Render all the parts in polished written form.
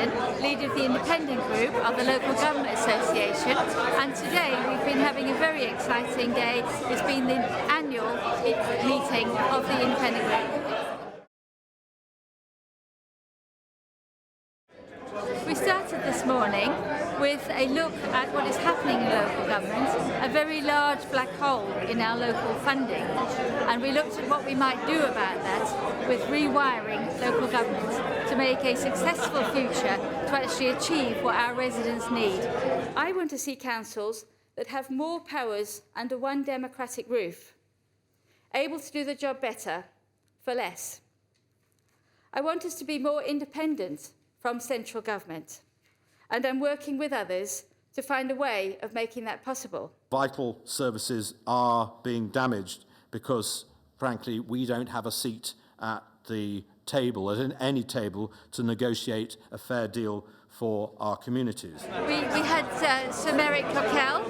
Goodwin, leader of the Independent Group of the Local Government Association, and today we've been having a very exciting day. It's been the annual meeting of the Independent Group. We started this morning with a look at what is happening in local government, a very large black hole in our local funding, and we looked at what we might do about that with rewiring local government to make a successful future to actually achieve what our residents need. I want to see councils that have more powers under one democratic roof, able to do the job better for less. I want us to be more independent from central government, and I'm working with others to find a way of making that possible. Vital services are being damaged because, frankly, we don't have a seat at the table, at any table, to negotiate a fair deal for our communities. We had Sir Merrick Cockell,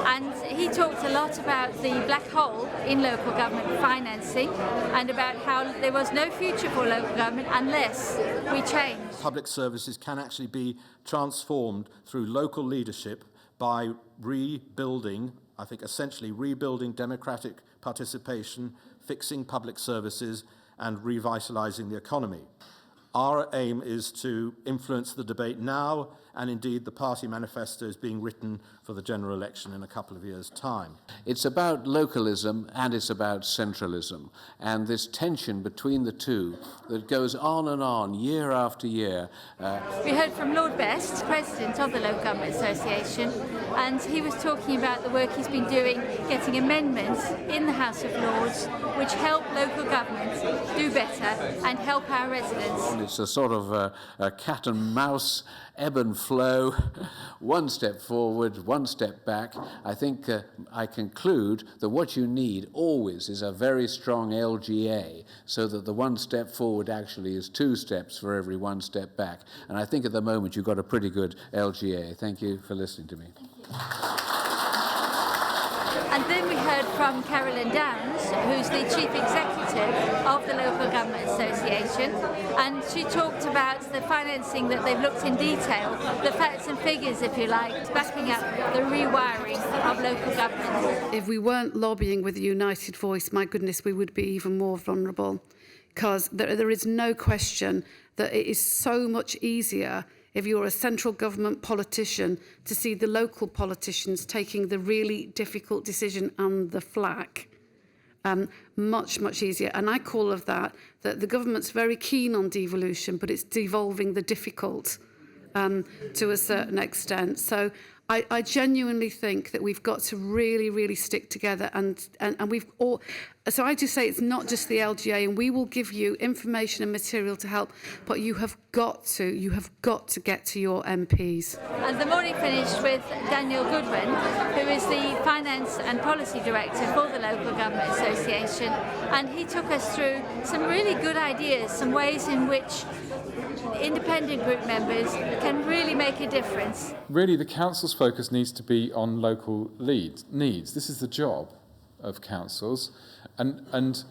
and he talked a lot about the black hole in local government financing and about how there was no future for local government unless we change. Public services can actually be transformed through local leadership by rebuilding, I think essentially rebuilding democratic participation, fixing public services and revitalising the economy. Our aim is to influence the debate now, and indeed the party manifesto is being written for the general election in a couple of years' time. It's about localism and it's about centralism, and this tension between the two that goes on and on year after year. We heard from Lord Best, President of the Local Government Association, and he was talking about the work he's been doing, getting amendments in the House of Lords which help local government do better and help our residents. It's a sort of a cat and mouse, ebb and flow, one step forward, one step back. I think I conclude that what you need always is a very strong LGA, so that the one step forward actually is two steps for every one step back. And I think at the moment you've got a pretty good LGA. Thank you for listening to me. And then we heard from Carolyn Downs, who's the Chief Executive of the Local Government Association, and she talked about the financing that they've looked in detail, the facts and figures, if you like, backing up the rewiring of local government. If we weren't lobbying with a united voice, my goodness, we would be even more vulnerable, because there is no question that it is so much easier if you're a central government politician to see the local politicians taking the really difficult decision and the flack. Much, much easier. And I call of that the government's very keen on devolution, but it's devolving the difficult to a certain extent. So I genuinely think that we've got to really, really stick together, and we've all. So I just say it's not just the LGA, and we will give you information and material to help, but you have got to get to your MPs. And the morning finished with Daniel Goodwin, who is the Finance and Policy Director for the Local Government Association, and he took us through some really good ideas, some ways in which independent group members can really make a difference. Really, the council's focus needs to be on local needs. This is the job of councils, and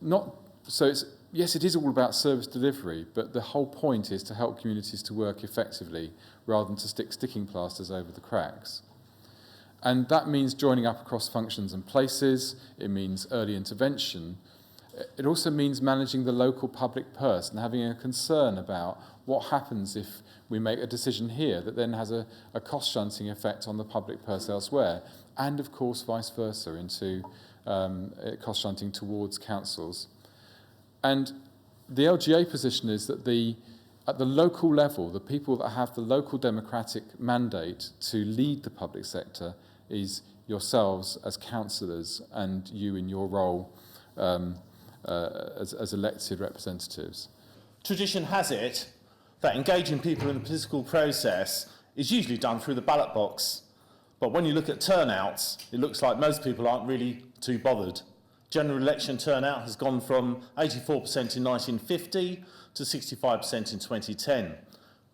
not so. Yes, it is all about service delivery, but the whole point is to help communities to work effectively rather than to stick sticking plasters over the cracks. And that means joining up across functions and places. It means early intervention. It also means managing the local public purse and having a concern about what happens if we make a decision here that then has a cost-shunting effect on the public purse elsewhere, and of course vice versa into cost-shunting towards councils. And the LGA position is that at the local level, the people that have the local democratic mandate to lead the public sector is yourselves as councillors and you in your role as elected representatives. Tradition has it that engaging people in the political process is usually done through the ballot box. But when you look at turnouts, it looks like most people aren't really too bothered. General election turnout has gone from 84% in 1950 to 65% in 2010.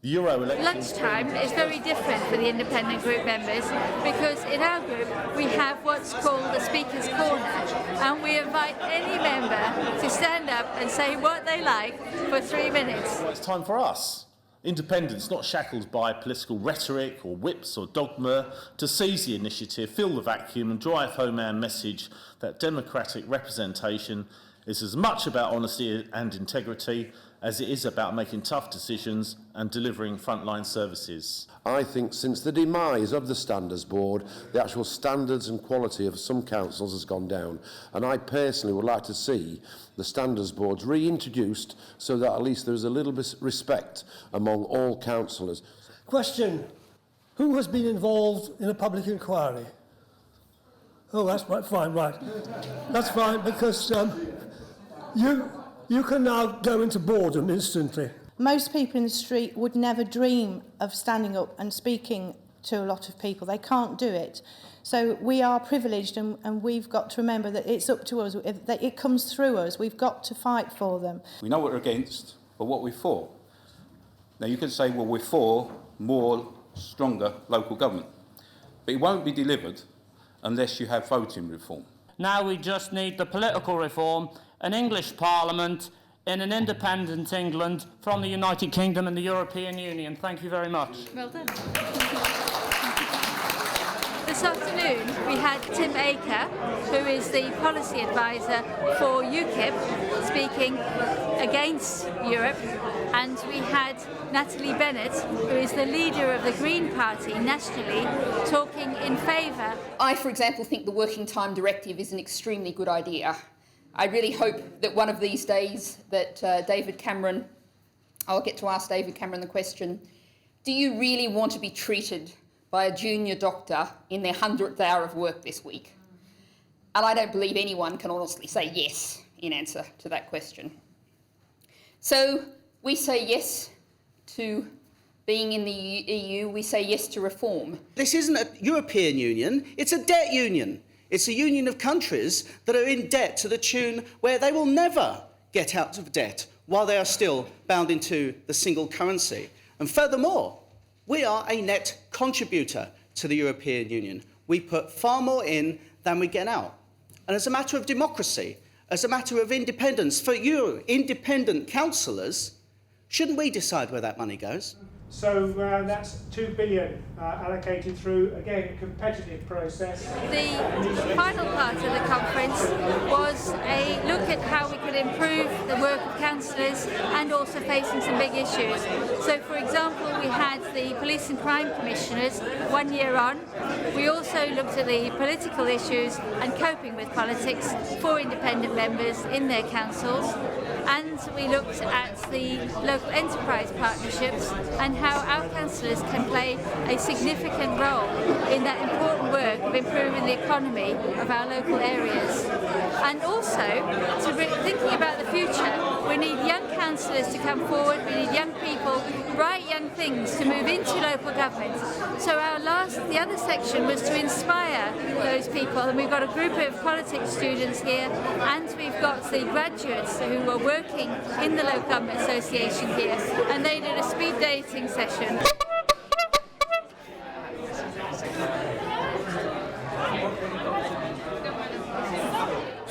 The Euro election... Lunchtime is very different for the independent group members because in our group we have what's called the Speaker's Corner, and we invite any member to stand up and say what they like for 3 minutes. Well, it's time for us, Independents not shackled by political rhetoric or whips or dogma, to seize the initiative, fill the vacuum and drive home our message that democratic representation is as much about honesty and integrity as it is about making tough decisions and delivering frontline services. I think since the demise of the Standards Board, the actual standards and quality of some councils has gone down. And I personally would like to see the Standards Boards reintroduced so that at least there is a little bit of respect among all councillors. Question. Who has been involved in a public inquiry? Oh, that's right, fine, right. That's fine, because you can now go into boredom instantly. Most people in the street would never dream of standing up and speaking to a lot of people. They can't do it. So we are privileged, and we've got to remember that it's up to us, that it comes through us. We've got to fight for them. We know what we're against, but what we're for. Now you can say, well, we're for more, stronger local government. But it won't be delivered unless you have voting reform. Now we just need the political reform, an English Parliament in an independent England from the United Kingdom and the European Union. Thank you very much. Well done. This afternoon we had Tim Aker, who is the policy advisor for UKIP, speaking against Europe, and we had Natalie Bennett, who is the leader of the Green Party nationally, talking in favour. I, for example, think the Working Time Directive is an extremely good idea. I really hope that one of these days that David Cameron, I'll get to ask David Cameron the question, do you really want to be treated by a junior doctor in their 100th hour of work this week? And I don't believe anyone can honestly say yes in answer to that question. So we say yes to being in the EU, we say yes to reform. This isn't a European Union, it's a debt union. It's a union of countries that are in debt to the tune where they will never get out of debt while they are still bound into the single currency. And furthermore, we are a net contributor to the European Union. We put far more in than we get out. And as a matter of democracy, as a matter of independence, for you, independent councillors, shouldn't we decide where that money goes? So that's £2 billion allocated through, again, a competitive process. The final part of the conference was a look at how we could improve the work of councillors and also facing some big issues. So, for example, we had the Police and Crime Commissioners 1 year on. We also looked at the political issues and coping with politics for independent members in their councils. And we looked at the local enterprise partnerships and how our councillors can play a significant role in that important work of improving the economy of our local areas. And also, thinking about the future, we need young councillors to come forward, we need young people, bright young things to move into local government. So the other section was to inspire those people, and we've got a group of politics students here, and we've got the graduates who are working in the local government association here, and they did a speed dating session.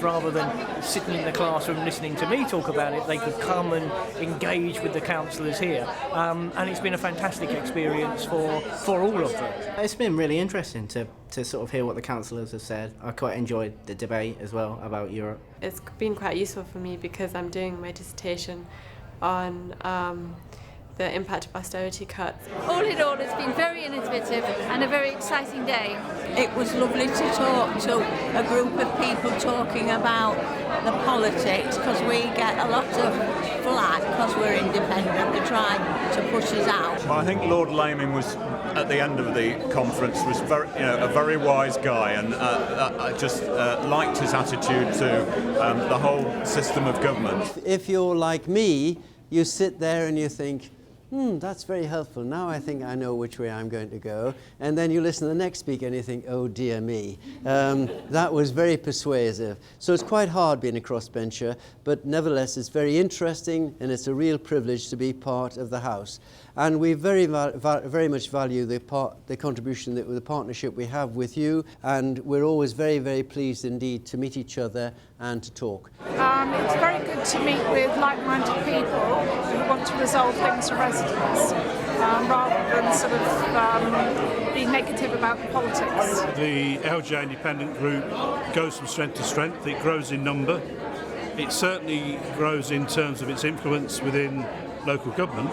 Rather than sitting in the classroom listening to me talk about it, they could come and engage with the councillors here. And it's been a fantastic experience for all of them. It's been really interesting to sort of hear what the councillors have said. I quite enjoyed the debate as well about Europe. It's been quite useful for me because I'm doing my dissertation on the impact of austerity cuts. All in all, it's been very innovative and a very exciting day. It was lovely to talk to a group of people talking about the politics, because we get a lot of flack because we're independent. They try to push us out. Well, I think Lord Laming was, at the end of the conference, was a very wise guy, and I just liked his attitude to the whole system of government. If you're like me, you sit there and you think, that's very helpful. Now I think I know which way I'm going to go. And then you listen to the next speaker and you think, oh dear me. That was very persuasive. So it's quite hard being a crossbencher, but nevertheless it's very interesting, and it's a real privilege to be part of the House. And we very much value the contribution, the partnership we have with you, and we're always very, very pleased indeed to meet each other and to talk. It's very good to meet with like-minded people want to resolve things for residents rather than sort of be negative about the politics. The LGA Independent Group goes from strength to strength. It grows in number. It certainly grows in terms of its influence within local government.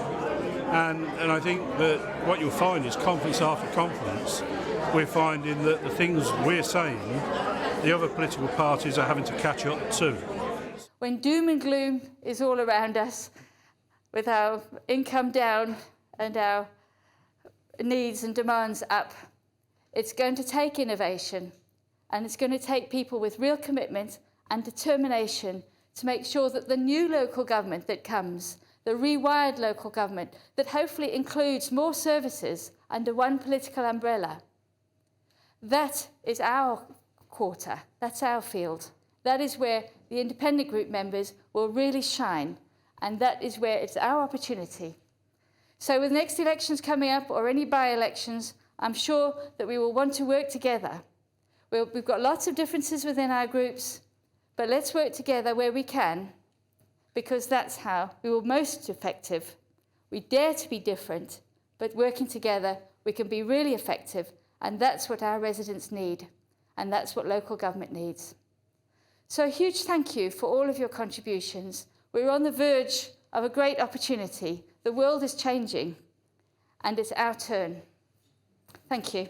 And I think that what you'll find is conference after conference, we're finding that the things we're saying, the other political parties are having to catch up to. When doom and gloom is all around us, with our income down and our needs and demands up, it's going to take innovation, and it's going to take people with real commitment and determination to make sure that the new local government that comes, the rewired local government that hopefully includes more services under one political umbrella, that is our quarter, that's our field. That is where the independent group members will really shine, and that is where it's our opportunity. So with the next elections coming up, or any by-elections, I'm sure that we will want to work together. We've got lots of differences within our groups, but let's work together where we can, because that's how we will be most effective. We dare to be different, but working together, we can be really effective, and that's what our residents need, and that's what local government needs. So a huge thank you for all of your contributions. We're on the verge of a great opportunity. The world is changing, and it's our turn. Thank you.